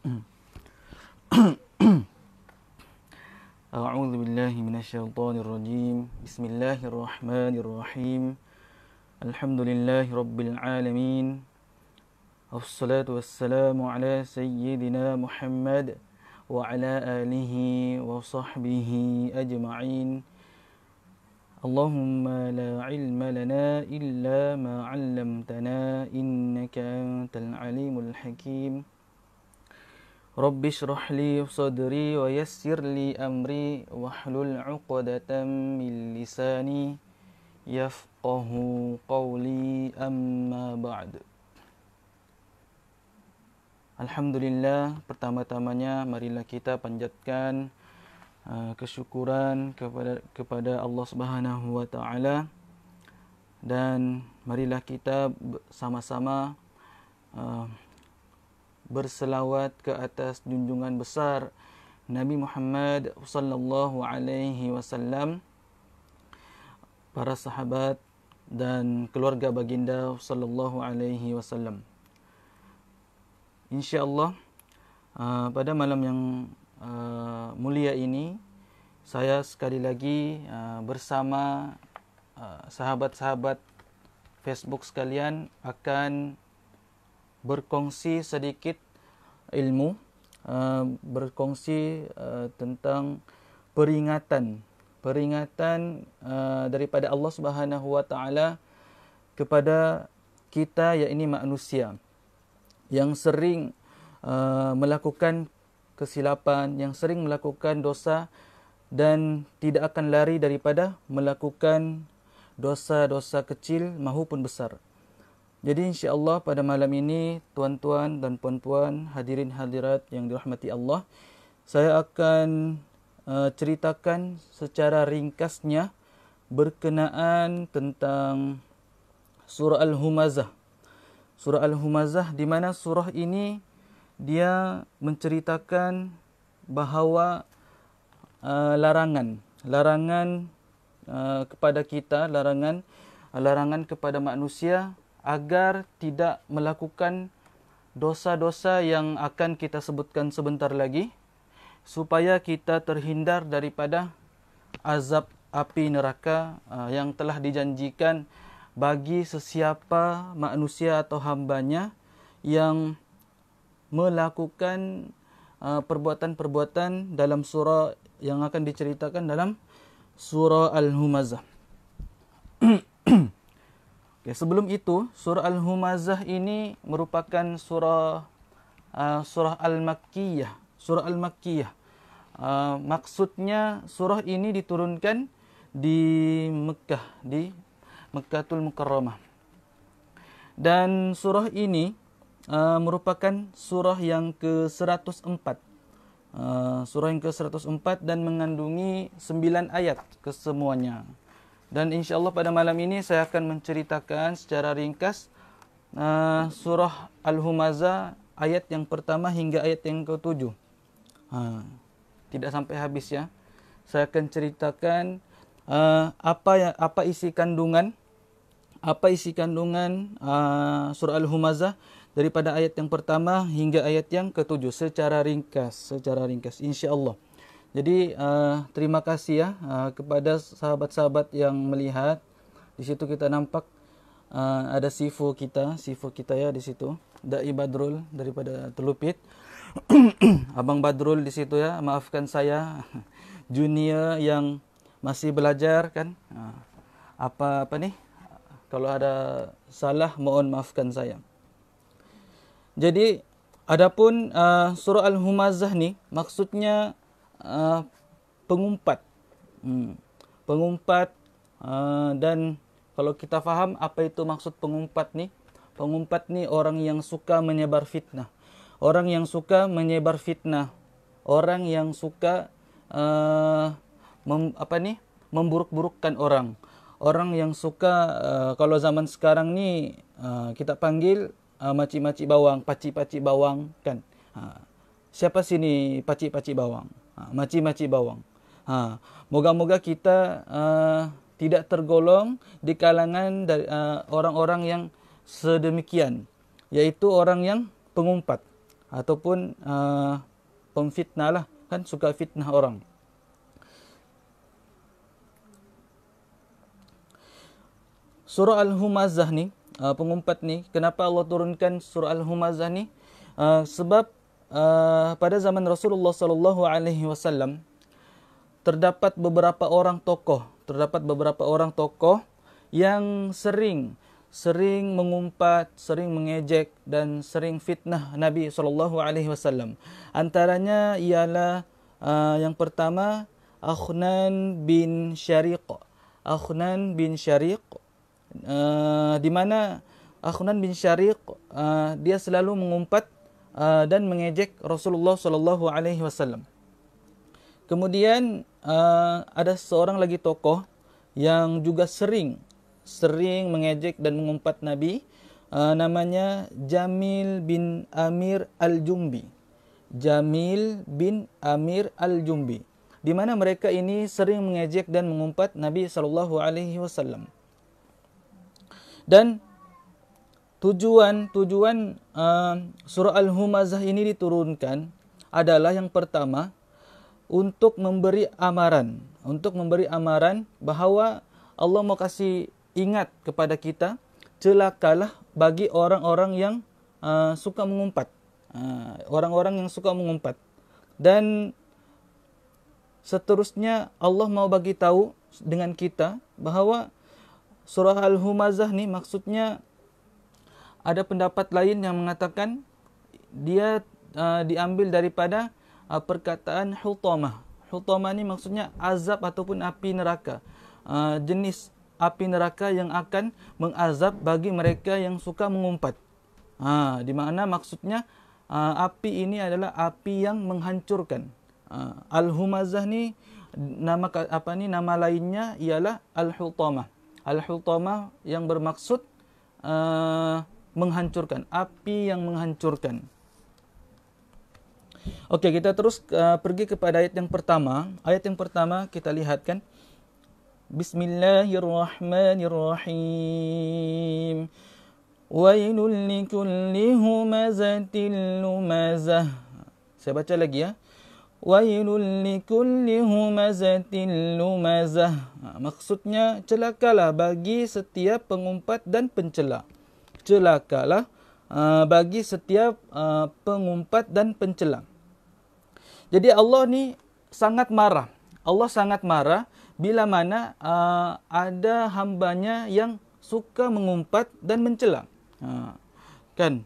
A'udzu billahi minasyaitonir rajim. Bismillahirrahmanirrahim. Alhamdulillahi rabbil alamin. Wassalatu wassalamu ala sayyidina Muhammad wa ala alihi wa sahbihi ajma'in. Allahumma la ilma lana illa ma 'allamtana innaka antal alimul hakim. Rabbi shrah li sadri wa yassir li amri wahlul 'uqdatam min lisani yafqahu qawli, amma ba'd. Alhamdulillah, pertama-tamanya marilah kita panjatkan kesyukuran kepada Allah Subhanahu wa taala, dan marilah kita sama-sama berselawat ke atas junjungan besar Nabi Muhammad sallallahu alaihi wasallam, para sahabat dan keluarga baginda sallallahu alaihi wasallam. Insyaallah pada malam yang mulia ini saya sekali lagi bersama sahabat-sahabat Facebook sekalian akan berkongsi sedikit ilmu, berkongsi tentang peringatan daripada Allah Subhanahu wa taala kepada kita, yakni manusia yang sering melakukan kesilapan, yang sering melakukan dosa dan tidak akan lari daripada melakukan dosa-dosa kecil maupun besar. Jadi insya-Allah pada malam ini, tuan-tuan dan puan-puan, hadirin hadirat yang dirahmati Allah, saya akan ceritakan secara ringkasnya berkenaan tentang surah Al-Humazah. Surah Al-Humazah, di mana surah ini dia menceritakan bahawa larangan kepada kita, larangan kepada manusia agar tidak melakukan dosa-dosa yang akan kita sebutkan sebentar lagi, supaya kita terhindar daripada azab api neraka yang telah dijanjikan bagi sesiapa manusia atau hambanya yang melakukan perbuatan-perbuatan dalam surah yang akan diceritakan dalam surah Al-Humazah. Okay, sebelum itu, surah Al-Humazah ini merupakan surah Al-Makkiyah. Surah Al-Makkiyah. Maksudnya surah ini diturunkan di Mekah, di Mekkatul Mukarramah. Dan surah ini merupakan surah yang ke-104. Surah yang ke-104 dan mengandungi 9 ayat kesemuanya. Dan insya-Allah pada malam ini saya akan menceritakan secara ringkas surah Al-Humazah ayat yang pertama hingga ayat yang ke-7. Tidak sampai habis ya. Saya akan ceritakan apa isi kandungan surah Al-Humazah daripada ayat yang pertama hingga ayat yang ke-7 secara ringkas insya-Allah. Jadi terima kasih ya kepada sahabat-sahabat yang melihat. Di situ kita nampak ada sifo kita ya di situ. Dai Badrul daripada Telupit. Abang Badrul di situ ya, maafkan saya. Junior yang masih belajar kan. Apa nih? Kalau ada salah mohon maafkan saya. Jadi adapun surah Al-Humazah ni maksudnya pengumpat. Dan kalau kita faham apa itu maksud pengumpat ni? Pengumpat ni orang yang suka menyebar fitnah. Orang yang suka menyebar fitnah. Orang yang suka memburuk-burukkan orang. Orang yang suka kalau zaman sekarang ni kita panggil maci-maci bawang, paci-paci bawang kan. Siapa sini paci-paci bawang? Maci-maci bawang. Moga-moga kita tidak tergolong di kalangan orang-orang yang sedemikian, yaitu orang yang pengumpat. ataupun pemfitnah lah, kan suka fitnah orang. Surah Al-Humazah ni, pengumpat ni, kenapa Allah turunkan surah Al-Humazah ni? Sebab pada zaman Rasulullah sallallahu alaihi wasallam terdapat beberapa orang tokoh yang sering mengumpat, sering mengejek dan sering fitnah Nabi sallallahu alaihi wasallam. Antaranya ialah yang pertama Akhnan bin Syariq. Di mana Akhnan bin Syariq dia selalu mengumpat dan mengejek Rasulullah sallallahu alaihi wasallam. Kemudian ada seorang lagi tokoh yang juga sering mengejek dan mengumpat Nabi, namanya Jamil bin Amir Al-Jumbi. Di mana mereka ini sering mengejek dan mengumpat Nabi sallallahu alaihi wasallam. Dan tujuan surah Al-Humazah ini diturunkan adalah yang pertama untuk memberi amaran bahawa Allah mau kasih ingat kepada kita, celakalah bagi orang-orang yang suka mengumpat. Dan seterusnya Allah mau bagi tahu dengan kita bahawa surah Al-Humazah ni maksudnya, ada pendapat lain yang mengatakan dia diambil daripada perkataan Hutamah. Hutamah ni maksudnya azab ataupun api neraka. Jenis api neraka yang akan mengazab bagi mereka yang suka mengumpat. Di mana maksudnya api ini adalah api yang menghancurkan. Al-Humazah ni nama lainnya ialah Al-Hutamah. Al-Hutamah yang bermaksud menghancurkan, api yang menghancurkan. Okey, kita terus pergi kepada ayat yang pertama. Ayat yang pertama kita lihatkan. Bismillahirrahmanirrahim. Wailul likulli humazatil lumazah. Saya baca lagi ya. Wailul likulli humazatil lumazah. Maksudnya celakalah bagi setiap pengumpat dan pencela. Celakalah bagi setiap pengumpat dan pencela. Jadi Allah ni sangat marah. Allah sangat marah bila mana ada hambanya yang suka mengumpat dan mencela. Kan?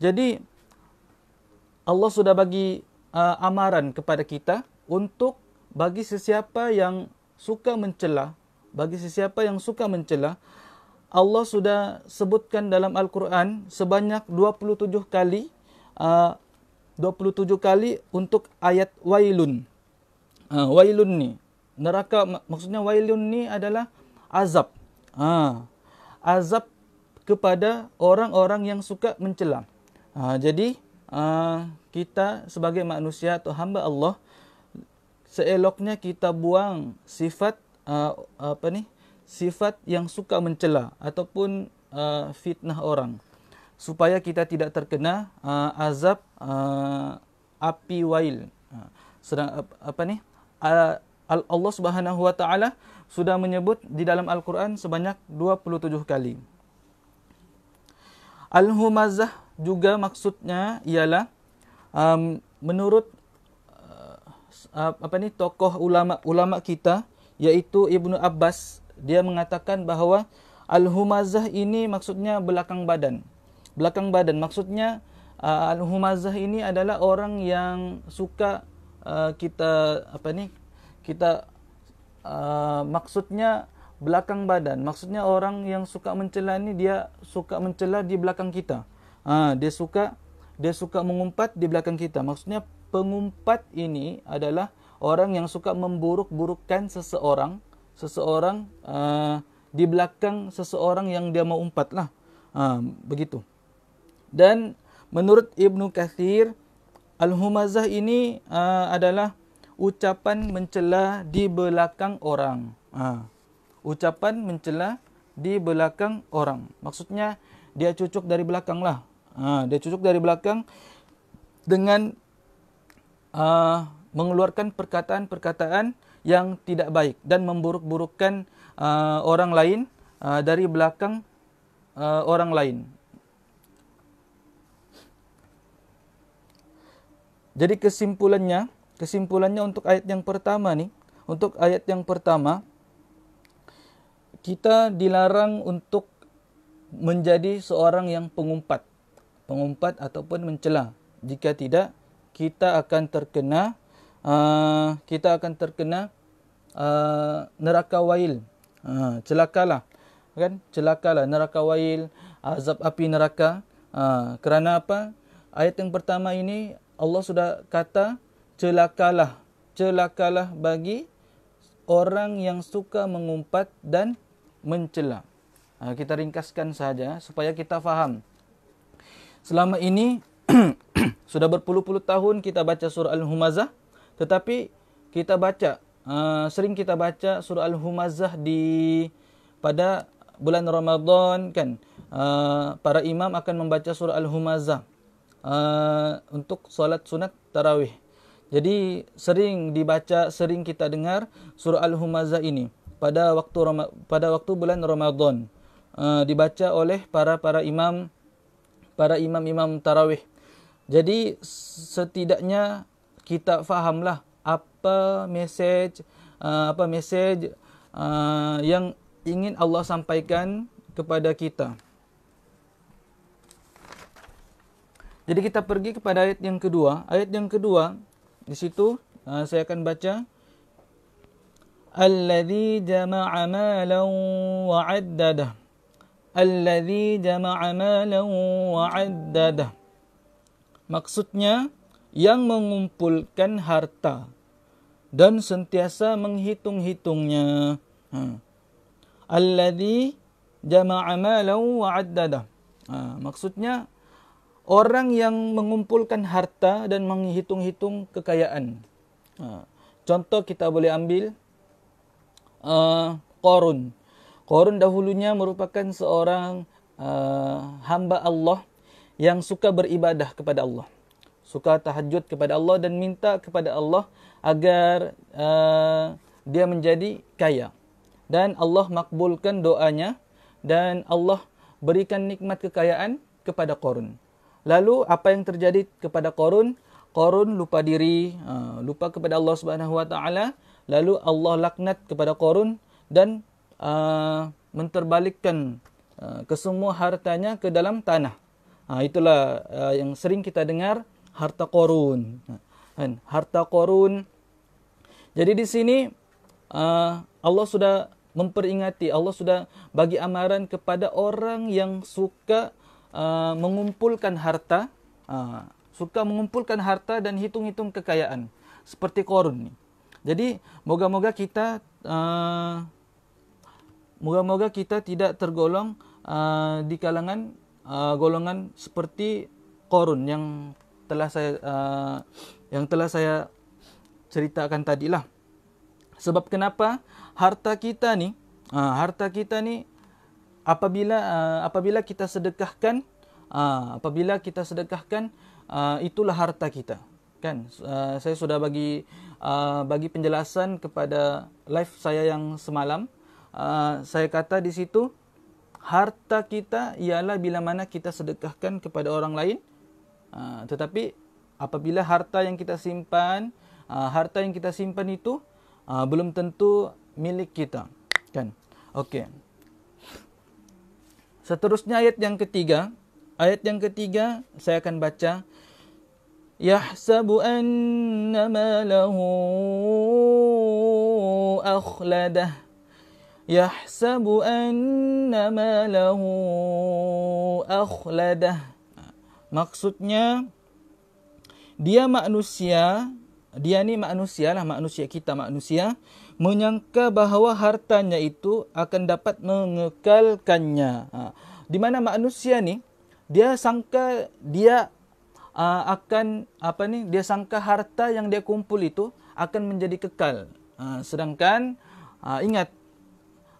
Jadi Allah sudah bagi amaran kepada kita untuk bagi sesiapa yang suka mencela, Allah sudah sebutkan dalam Al-Quran sebanyak 27 kali untuk ayat wailun. Wailun ni neraka, maksudnya wailun ni adalah azab. Azab kepada orang-orang yang suka mencela. Jadi kita sebagai manusia atau hamba Allah, seeloknya kita buang sifat sifat yang suka mencela ataupun fitnah orang, supaya kita tidak terkena azab api wail. Allah Subhanahu wa taala sudah menyebut di dalam Al-Quran sebanyak 27 kali. Al-Humazah juga maksudnya ialah menurut tokoh ulama kita, iaitu Ibnu Abbas, dia mengatakan bahawa Al-Humazah ini maksudnya belakang badan. Maksudnya Al-Humazah ini adalah orang yang suka maksudnya belakang badan. Maksudnya orang yang suka mencela ni, dia suka mencela di belakang kita. Dia suka mengumpat di belakang kita. Maksudnya pengumpat ini adalah orang yang suka memburuk-burukkan seseorang di belakang seseorang yang dia mau umpat lah. Begitu. Dan menurut Ibnu Katsir, Al-Humazah ini adalah ucapan mencela di belakang orang. Ucapan mencela di belakang orang. Maksudnya dia cucuk dari belakang lah. Dia cucuk dari belakang dengan mengeluarkan perkataan-perkataan yang tidak baik dan memburuk-burukkan orang lain dari belakang orang lain. Jadi kesimpulannya untuk ayat yang pertama nih, untuk ayat yang pertama, kita dilarang untuk menjadi seorang yang pengumpat ataupun mencela. Jika tidak, kita akan terkena neraka wail. Celakalah neraka wail, azab api neraka. Kerana apa? Ayat yang pertama ini Allah sudah kata celakalah bagi orang yang suka mengumpat dan mencela. Kita ringkaskan saja supaya kita faham. Selama ini sudah berpuluh-puluh tahun kita baca surah Al-Humazah, tetapi sering kita baca surah Al-Humazah pada bulan Ramadan kan. Para imam akan membaca surah Al-Humazah untuk solat sunat tarawih. Jadi sering kita dengar surah Al-Humazah ini pada waktu bulan Ramadan, dibaca oleh para imam tarawih. Jadi setidaknya kita fahamlah apa mesej yang ingin Allah sampaikan kepada kita. Jadi kita pergi kepada ayat yang kedua. Ayat yang kedua, di situ saya akan baca. Alladzi jama'a malan wa 'addadah. Alladzi jama'a malan wa 'addadah. Maksudnya, yang mengumpulkan harta dan sentiasa menghitung-hitungnya. Alladzi jama'a malan wa 'addadah. Maksudnya, orang yang mengumpulkan harta dan menghitung-hitung kekayaan. Contoh kita boleh ambil Qarun. Qarun dahulunya merupakan seorang hamba Allah yang suka beribadah kepada Allah. Suka tahajud kepada Allah dan minta kepada Allah agar dia menjadi kaya. Dan Allah makbulkan doanya dan Allah berikan nikmat kekayaan kepada Qarun. Lalu apa yang terjadi kepada Qarun? Qarun lupa diri, lupa kepada Allah Subhanahu wa taala, lalu Allah laknat kepada Qarun dan menterbalikkan kesemua hartanya ke dalam tanah. Itulah yang sering kita dengar, harta Qarun. Harta Qarun. Jadi di sini Allah sudah memperingati, Allah sudah bagi amaran kepada orang yang suka mengumpulkan harta, dan hitung-hitung kekayaan seperti Qarun ni. Jadi moga-moga kita tidak tergolong di kalangan golongan seperti Qarun yang telah saya ceritakan tadilah. Sebab kenapa harta kita ni apabila kita sedekahkan, itulah harta kita, kan? Saya sudah bagi penjelasan kepada live saya yang semalam. Saya kata di situ, harta kita ialah bila mana kita sedekahkan kepada orang lain. Tetapi apabila harta yang kita simpan itu belum tentu milik kita, kan? Okey. Seterusnya ayat yang ketiga saya akan baca. Yahsabu anna malahu akhladah. Yahsabu anna malahu akhladah. Maksudnya dia manusia kita menyangka bahawa hartanya itu akan dapat mengekalkannya. Di mana manusia ni dia sangka dia sangka harta yang dia kumpul itu akan menjadi kekal. Sedangkan ingat,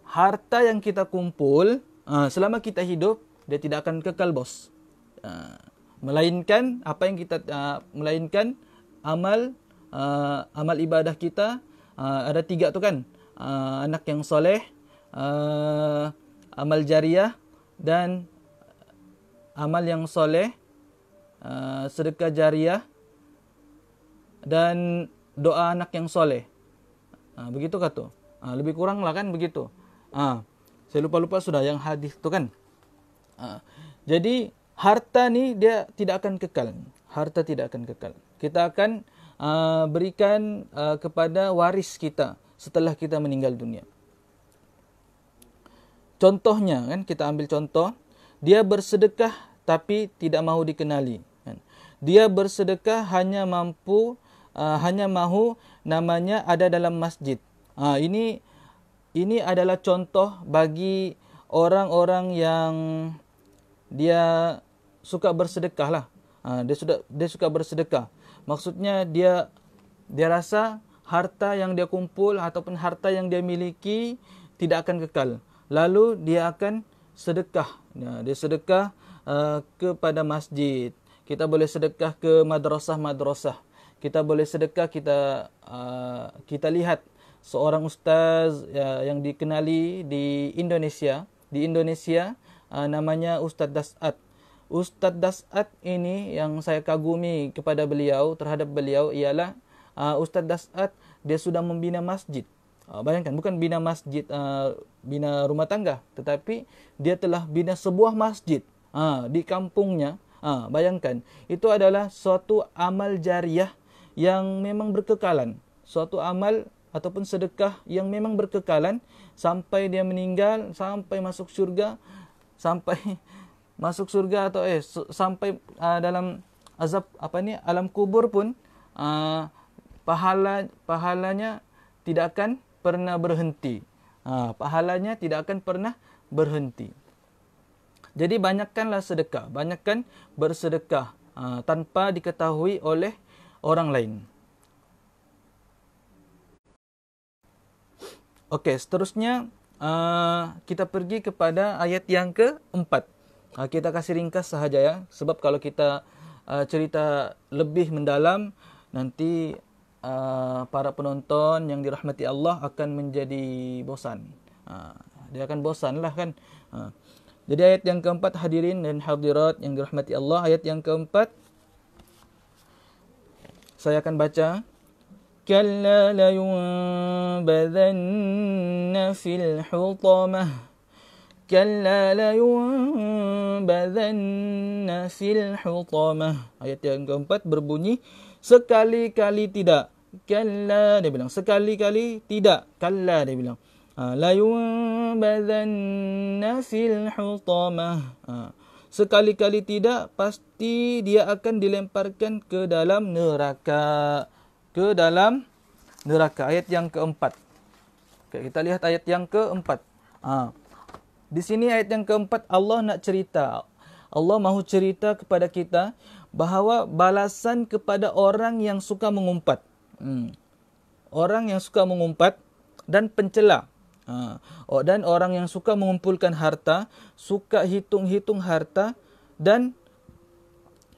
harta yang kita kumpul selama kita hidup dia tidak akan kekal, bos. melainkan amal ibadah kita. Ada 3 tu kan, anak yang soleh, amal jariah, dan amal yang soleh, sedekah jariah, dan doa anak yang soleh. Begitu kata. Lebih kurang lah kan begitu. Saya lupa sudah yang hadis tu kan. Jadi harta ni dia tidak akan kekal. Harta tidak akan kekal. Kita akan berikan kepada waris kita setelah kita meninggal dunia. Contohnya kan, kita ambil contoh, dia bersedekah tapi tidak mahu dikenali. Kan? Dia bersedekah hanya mahu namanya ada dalam masjid. Ini adalah contoh bagi orang-orang yang dia suka bersedekah lah. Dia suka bersedekah. Maksudnya dia rasa harta yang dia kumpul ataupun harta yang dia miliki tidak akan kekal. Lalu dia akan sedekah. Dia sedekah kepada masjid. Kita boleh sedekah ke madrasah-madrasah. Kita boleh sedekah, kita lihat seorang ustaz yang dikenali di Indonesia. Namanya Ustaz Das'at. Ustaz Das'at ini yang saya kagumi terhadap beliau ialah Ustaz Das'at dia sudah membina masjid. Bayangkan, bukan bina masjid, bina rumah tangga, tetapi dia telah bina sebuah masjid di kampungnya. Bayangkan, itu adalah suatu amal jariah yang memang berkekalan. Suatu amal ataupun sedekah yang memang berkekalan sampai dia meninggal, sampai masuk syurga, atau sampai dalam azab alam kubur pun pahalanya tidak akan pernah berhenti. Pahalanya tidak akan pernah berhenti. Jadi banyakkanlah sedekah, banyakkan bersedekah tanpa diketahui oleh orang lain. Okey, seterusnya kita pergi kepada ayat yang keempat. Kita kasih ringkas sahaja ya, sebab kalau kita cerita lebih mendalam, nanti para penonton yang dirahmati Allah akan menjadi bosan. Dia akan bosan lah kan. Jadi ayat yang keempat, hadirin dan hadirat yang dirahmati Allah, ayat yang keempat saya akan baca. Kalla la yunbadhanna fil hutamah. Kalla la yunbadhanna fil hutamah. Ayat yang keempat berbunyi, sekali-kali tidak. Kalla, dia bilang, sekali-kali tidak. Kalla, dia bilang, la yunbadhanna fil hutamah. Sekali-kali tidak, pasti dia akan dilemparkan ke dalam neraka. Ke dalam neraka. Ayat yang keempat. Okay, kita lihat ayat yang keempat. Di sini ayat yang keempat Allah nak cerita. Allah mahu cerita kepada kita bahawa balasan kepada orang yang suka mengumpat. Orang yang suka mengumpat dan pencela. Dan orang yang suka mengumpulkan harta, suka hitung-hitung harta, dan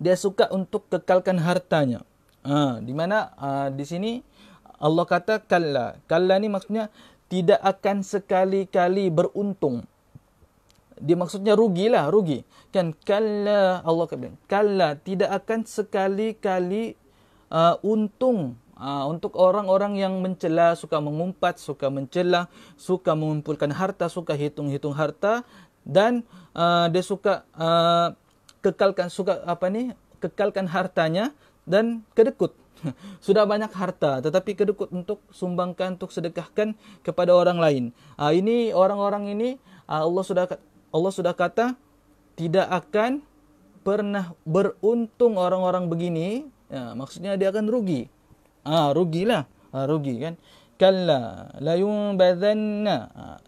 dia suka untuk kekalkan hartanya. Di mana di sini Allah kata kalla. Kalla ni maksudnya tidak akan sekali-kali beruntung. Dia maksudnya rugilah, rugi. Kan kalla, Allah kata kalla, tidak akan sekali-kali untung untuk orang-orang yang mencela, suka mengumpat, suka mencela, suka mengumpulkan harta, suka hitung-hitung harta, dan dia suka kekalkan hartanya dan kedekut. Sudah banyak harta tetapi kedekut untuk sumbangkan, untuk sedekahkan kepada orang lain. Ini orang-orang ini Allah sudah kata tidak akan pernah beruntung orang-orang begini. Maksudnya dia akan rugi. Rugilah. Rugi kan. Kalla la yunbadhanna.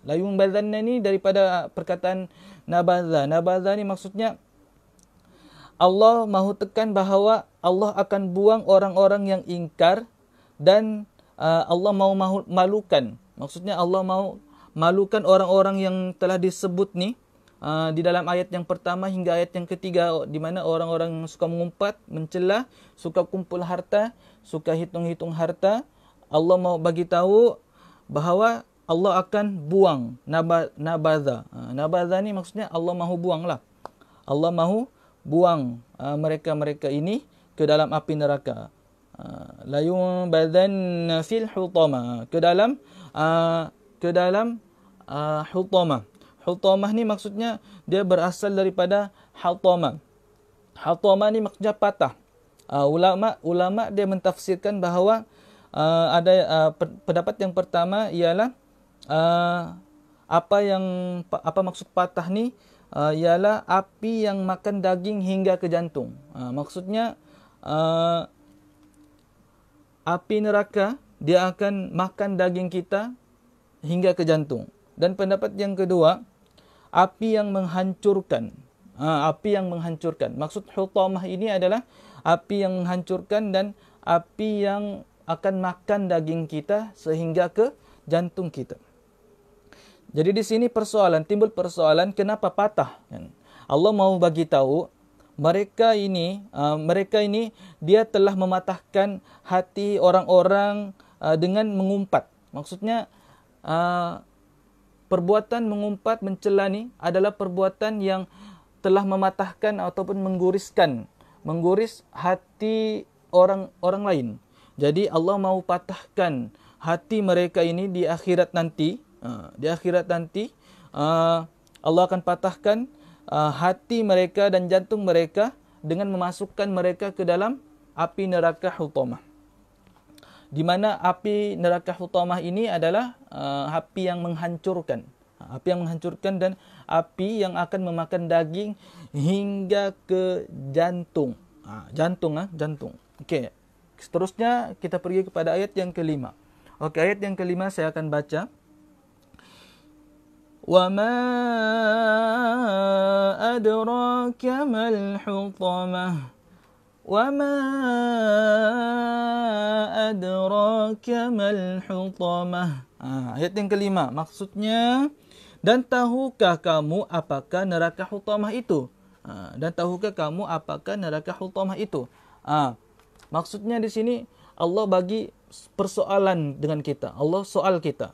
La yunbadhanna ni daripada perkataan nabadha. Nabadha ni maksudnya Allah mahu tekan bahawa Allah akan buang orang-orang yang ingkar, dan Allah mahu malukan. Maksudnya Allah mahu malukan orang-orang yang telah disebut ni, di dalam ayat yang pertama hingga ayat yang ketiga, di mana orang-orang suka mengumpat, mencela, suka kumpul harta, suka hitung-hitung harta. Allah mau bagi tahu bahawa Allah akan buang nabadha. Nabadha ni maksudnya Allah mahu buanglah. Allah mahu buang mereka-mereka ini ke dalam api neraka. La yunbadanna fil hutama, ke dalam hutama. Hutamah ni maksudnya dia berasal daripada hatama. Hatama ni maksudnya patah. Ulama dia mentafsirkan bahawa ada pendapat yang pertama ialah apa maksud patah ni ialah api yang makan daging hingga ke jantung. Maksudnya api neraka dia akan makan daging kita hingga ke jantung. Dan pendapat yang kedua, api yang menghancurkan. Api yang menghancurkan. Maksud hutamah ini adalah api yang menghancurkan dan api yang akan makan daging kita sehingga ke jantung kita. Jadi di sini timbul persoalan kenapa patah? Allah mau bagi tahu mereka ini dia telah mematahkan hati orang-orang dengan mengumpat. Maksudnya perbuatan mengumpat, mencela ni adalah perbuatan yang telah mematahkan ataupun mengguris hati orang lain. Jadi Allah mau patahkan hati mereka ini di akhirat nanti. Allah akan patahkan hati mereka dan jantung mereka dengan memasukkan mereka ke dalam api neraka hutamah. Di mana api neraka hutamah ini adalah api yang menghancurkan. Api yang menghancurkan dan api yang akan memakan daging hingga ke jantung. Jantung. Okey. Seterusnya kita pergi kepada ayat yang kelima. Okey, ayat yang kelima saya akan baca. وَمَا أَدْرَاكَ مَا الْحُطَمَةُ وَمَا أَدْرَاكَ مَا الْحُطَمَةُ. Ayat yang kelima, maksudnya, dan tahukah kamu apakah neraka hutamah itu? Dan tahukah kamu apakah neraka hutamah itu? Maksudnya di sini Allah bagi persoalan dengan kita. Allah soal kita.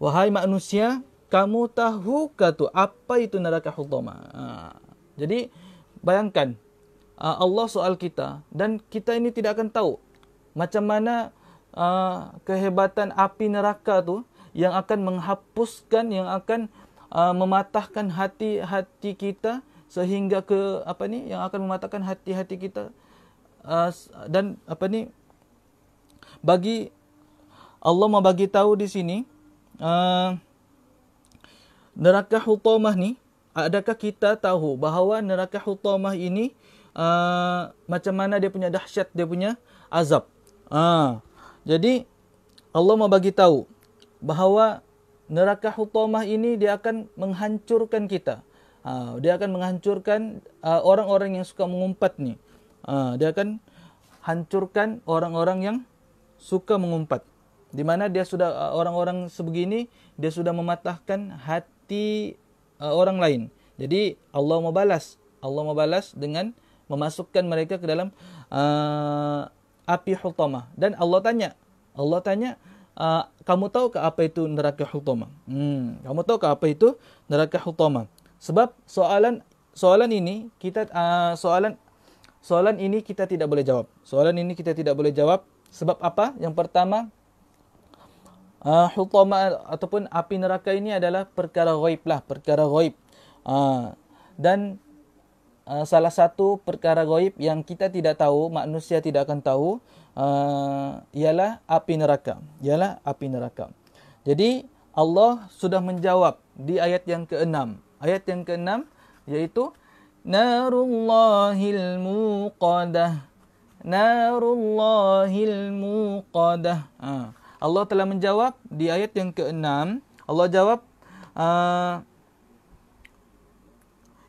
Wahai manusia, kamu tahukah tu apa itu neraka hutamah? Jadi bayangkan Allah soal kita dan kita ini tidak akan tahu macam mana kehebatan api neraka tu yang akan menghapuskan, yang akan mematahkan hati kita sehingga ke yang akan mematahkan hati kita dan bagi Allah mau bagi tahu di sini neraka hutamah ni, adakah kita tahu bahawa neraka hutamah ini macam mana dia punya dahsyat, dia punya azab. Jadi Allah mau bagi tahu bahawa neraka hutamah ini dia akan menghancurkan kita. Dia akan menghancurkan orang-orang yang suka mengumpat ni. Dia akan hancurkan orang-orang yang suka mengumpat. Di mana dia sudah orang-orang sebegini dia sudah mematahkan hati orang lain. Jadi Allah mau balas dengan memasukkan mereka ke dalam api hutamah. Dan Allah tanya, kamu tahukah apa itu neraka hutamah? Kamu tahukah apa itu neraka hutamah? Sebab soalan ini kita soalan ini kita tidak boleh jawab. Soalan ini kita tidak boleh jawab. Sebab apa? Yang pertama, hutamah ataupun api neraka ini adalah perkara ghaib. Dan salah satu perkara ghaib yang kita tidak tahu, manusia tidak akan tahu, ialah api neraka. Jadi Allah sudah menjawab di ayat yang ke-6. Ayat yang ke-6 yaitu Narullahil muqadah. Allah telah menjawab di ayat yang ke-6. Allah jawab,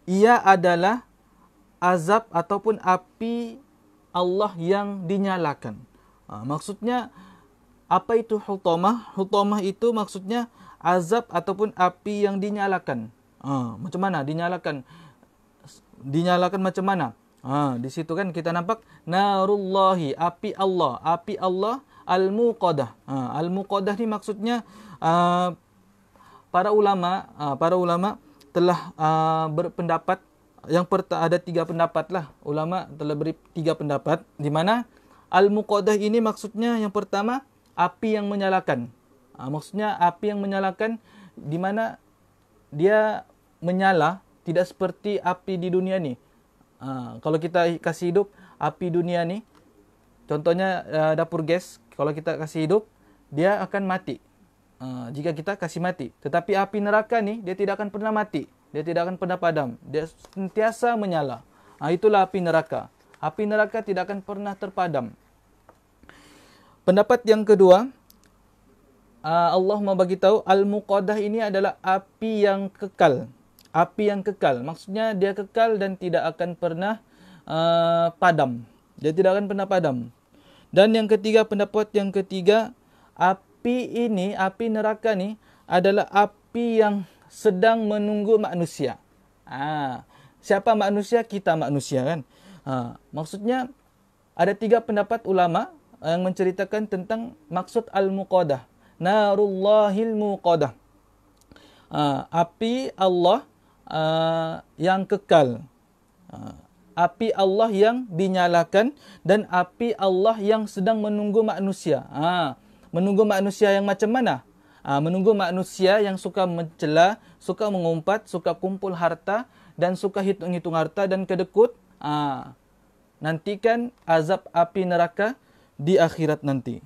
ia adalah azab ataupun api Allah yang dinyalakan. Maksudnya, apa itu hutamah? Hutamah itu maksudnya azab ataupun api yang dinyalakan. Macam mana dinyalakan? Dinyalakan macam mana? Di situ kan kita nampak narullahi, api Allah. Api Allah al-muqadah. Al-muqadah ni maksudnya para ulama telah berpendapat ada 3 pendapat lah. Ulama telah beri 3 pendapat di mana al-muqadah ini maksudnya yang pertama api yang menyalakan. Maksudnya api yang menyalakan di mana dia menyala tidak seperti api di dunia ni. Kalau kita kasih hidup api dunia ni, contohnya dapur gas, kalau kita kasih hidup dia akan mati. Jika kita kasih mati. Tetapi api neraka ni dia tidak akan pernah mati. Dia tidak akan pernah padam. Dia sentiasa menyala. Itulah api neraka. Api neraka tidak akan pernah terpadam. Pendapat yang kedua, Allah mau bagi tahu al-muqadah ini adalah api yang kekal. Api yang kekal. Maksudnya dia kekal dan tidak akan pernah padam. Dia tidak akan pernah padam. Dan yang ketiga, pendapat yang ketiga, api neraka ni adalah api yang sedang menunggu manusia. Siapa manusia? Kita manusia kan. Maksudnya ada 3 pendapat ulama yang menceritakan tentang maksud al-muqadah. Narullahil muqadah. Api Allah yang kekal. Api Allah yang dinyalakan dan api Allah yang sedang menunggu manusia. Menunggu manusia yang macam mana? Menunggu manusia yang suka mencela, suka mengumpat, suka kumpul harta dan suka hitung-hitung harta dan kedekut. Nantikan azab api neraka di akhirat nanti.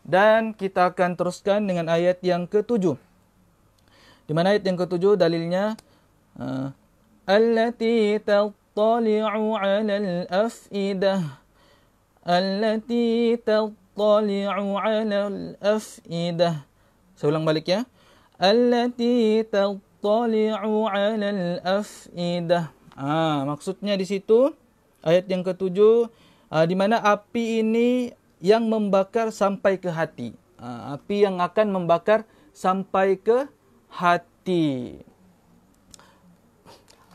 Dan kita akan teruskan dengan ayat yang ke-7. Di mana ayat yang ke-7 dalilnya allati tattali'u 'alal afidah. Allati tattali'u 'alal afidah. Saya ulang balik ya. Allati tattali'u 'alal afidah. Maksudnya di situ ayat yang ke-7 di mana api ini yang membakar sampai ke hati. Api yang akan membakar sampai ke hati.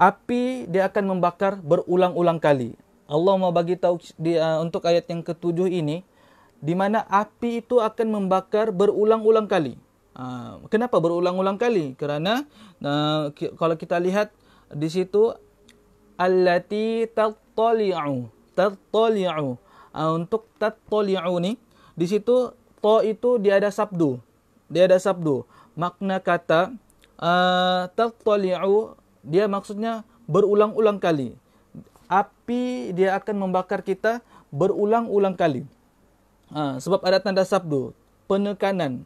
Api dia akan membakar berulang-ulang kali. Allah mau bagi tahu untuk ayat yang ke-7 ini di mana api itu akan membakar berulang-ulang kali. Kenapa berulang-ulang kali? Kerana kalau kita lihat di situ allati tattali'u. Untuk tattali'u ni di situ ta itu dia ada sabdu. Makna kata tattali'u dia maksudnya berulang-ulang kali. Api dia akan membakar kita berulang-ulang kali. Sebab ada tanda sabdu. Penekanan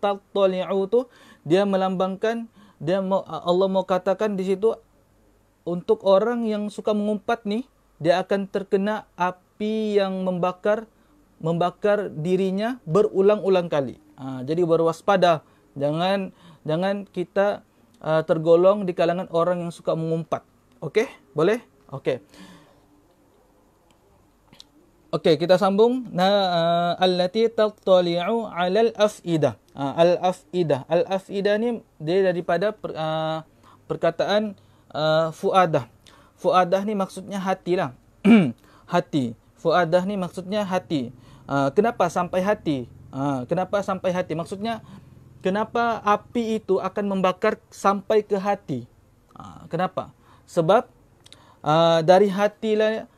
tattali'u tu dia melambangkan Allah mau katakan di situ untuk orang yang suka mengumpat ni dia akan terkena api yang membakar dirinya berulang-ulang kali. Jadi berwaspada, jangan kita tergolong di kalangan orang yang suka mengumpat. Okey? Boleh? Okey. Okey, kita sambung. Allati tattali'u 'alal afidah. Al-afidah. Al-afidah ni dia daripada perkataan fuadah. Fuadah ni maksudnya hati lah. Hati. Fuadah ni maksudnya hati. Kenapa sampai hati? Kenapa sampai hati? Maksudnya kenapa api itu akan membakar sampai ke hati? Kenapa? Sebab dari hatilah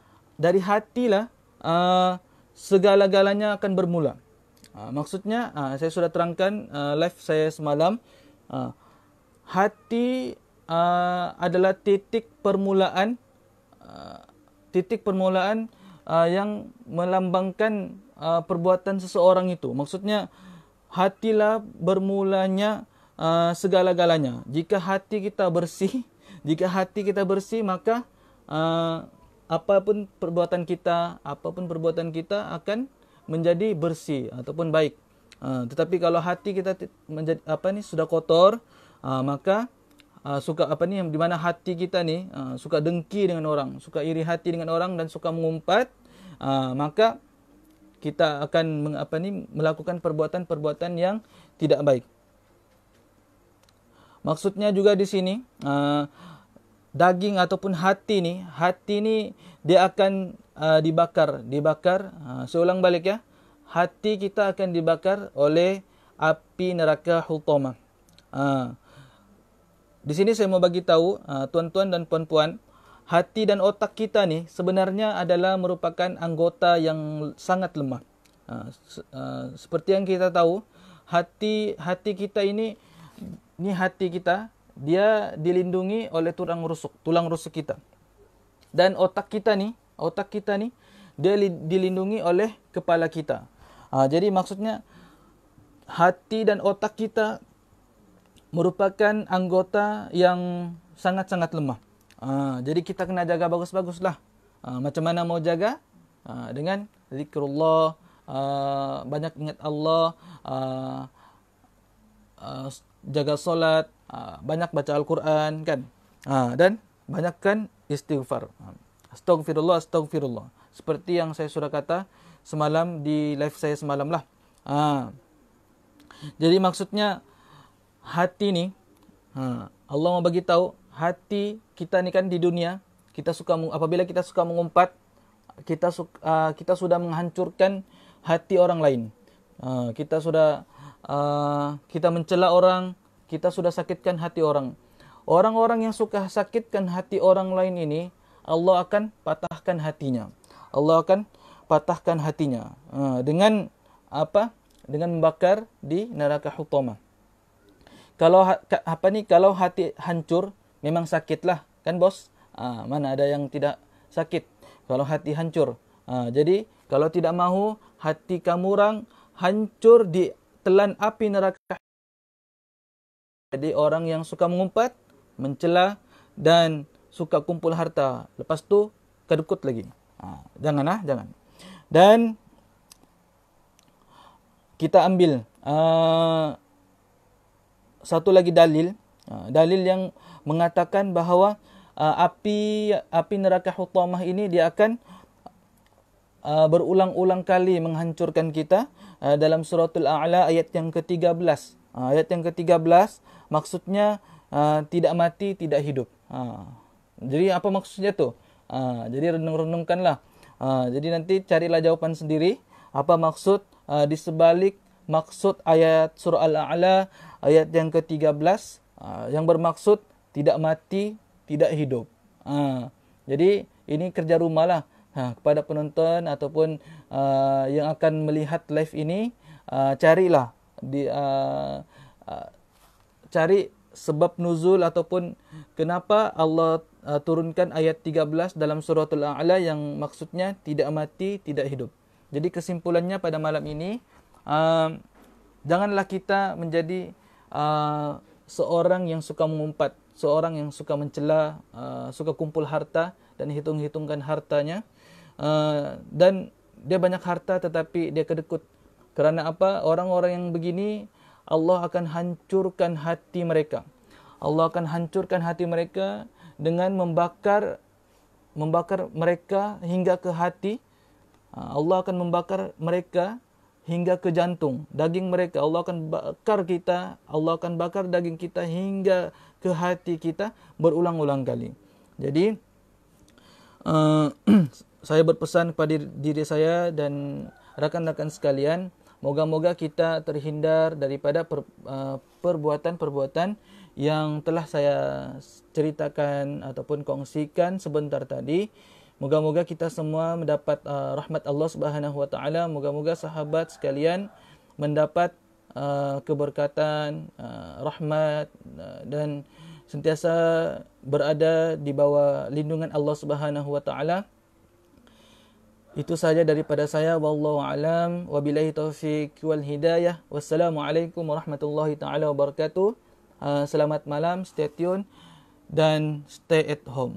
segala-galanya akan bermula. Maksudnya saya sudah terangkan live saya semalam. Hati adalah titik permulaan yang melambangkan perbuatan seseorang itu. Maksudnya hatilah bermulanya segala-galanya. Jika hati kita bersih, maka apapun perbuatan kita akan menjadi bersih ataupun baik. Tetapi kalau hati kita menjadi sudah kotor, maka suka di mana hati kita ni suka dengki dengan orang, suka iri hati dengan orang dan suka mengumpat, maka kita akan melakukan perbuatan-perbuatan yang tidak baik. Maksudnya juga di sini daging ataupun hati ni dia akan dibakar. Saya ulang balik ya. Hati kita akan dibakar oleh api neraka Hutamah. Di sini saya mau bagi tahu tuan-tuan dan puan-puan, hati dan otak kita ni sebenarnya adalah merupakan anggota yang sangat lemah. Seperti yang kita tahu, hati kita ini hati kita, dia dilindungi oleh tulang rusuk kita. Dan otak kita ni dia dilindungi oleh kepala kita. Jadi maksudnya hati dan otak kita merupakan anggota yang sangat-sangat lemah. Jadi kita kena jaga bagus-baguslah. Macam mana mau jaga? Dengan zikrullah, banyak ingat Allah, jaga solat, banyak baca Al-Quran kan. Dan banyakkan istighfar. Astagfirullah. Seperti yang saya sudah kata semalam di live saya semalam lah. Jadi maksudnya hati ni, Allah mau bagi tahu, hati kita ni kan di dunia, apabila kita suka mengumpat, kita sudah menghancurkan hati orang lain. Kita mencela orang, kita sudah sakitkan hati orang. Orang-orang yang suka sakitkan hati orang lain ini, Allah akan patahkan hatinya. Dengan apa? Dengan membakar di neraka Hutamah. Kalau hati hancur, memang sakitlah, kan bos? Mana ada yang tidak sakit kalau hati hancur. Jadi kalau tidak mahu hati kamu hancur di telan api neraka. Jadi orang yang suka mengumpat, mencela dan suka kumpul harta, lepas tu kedekut lagi. Jangan. Dan kita ambil satu lagi dalil yang mengatakan bahawa api neraka Hutamah ini dia akan berulang-ulang kali menghancurkan kita. Dalam suratul A'la ayat yang ke-13. Ayat yang ke-13 maksudnya tidak mati, tidak hidup. Jadi apa maksudnya tu? Jadi renung-renungkanlah. Jadi nanti carilah jawapan sendiri. Apa maksud di sebalik maksud ayat surah Al-A'la ayat yang ke-13 yang bermaksud tidak mati, tidak hidup. Jadi ini kerja rumah lah kepada penonton ataupun yang akan melihat live ini. Carilah cari sebab nuzul ataupun kenapa Allah turunkan ayat 13 dalam suratul A'la yang maksudnya tidak mati, tidak hidup. Jadi kesimpulannya pada malam ini, janganlah kita menjadi seorang yang suka mengumpat, seorang yang suka mencela, suka kumpul harta dan hitung-hitungkan hartanya. Dan dia banyak harta tetapi dia kedekut. Kerana apa? Orang-orang yang begini Allah akan hancurkan hati mereka. Allah akan hancurkan hati mereka dengan membakar mereka hingga ke hati. Allah akan membakar mereka hingga ke jantung, daging mereka. Allah akan bakar kita, Allah akan bakar daging kita hingga ke hati kita berulang-ulang kali. Jadi saya berpesan kepada diri saya dan rakan-rakan sekalian, moga-moga kita terhindar daripada perbuatan-perbuatan yang telah saya ceritakan ataupun kongsikan sebentar tadi. Moga-moga kita semua mendapat rahmat Allah Subhanahu wa taala. Moga-moga sahabat sekalian mendapat keberkatan, rahmat dan sentiasa berada di bawah lindungan Allah Subhanahu wa taala. Itu saja daripada saya. Wallahu alam, wabillahi taufik wal hidayah. Wassalamualaikum warahmatullahi taala wabarakatuh. Selamat malam, stay tune dan stay at home.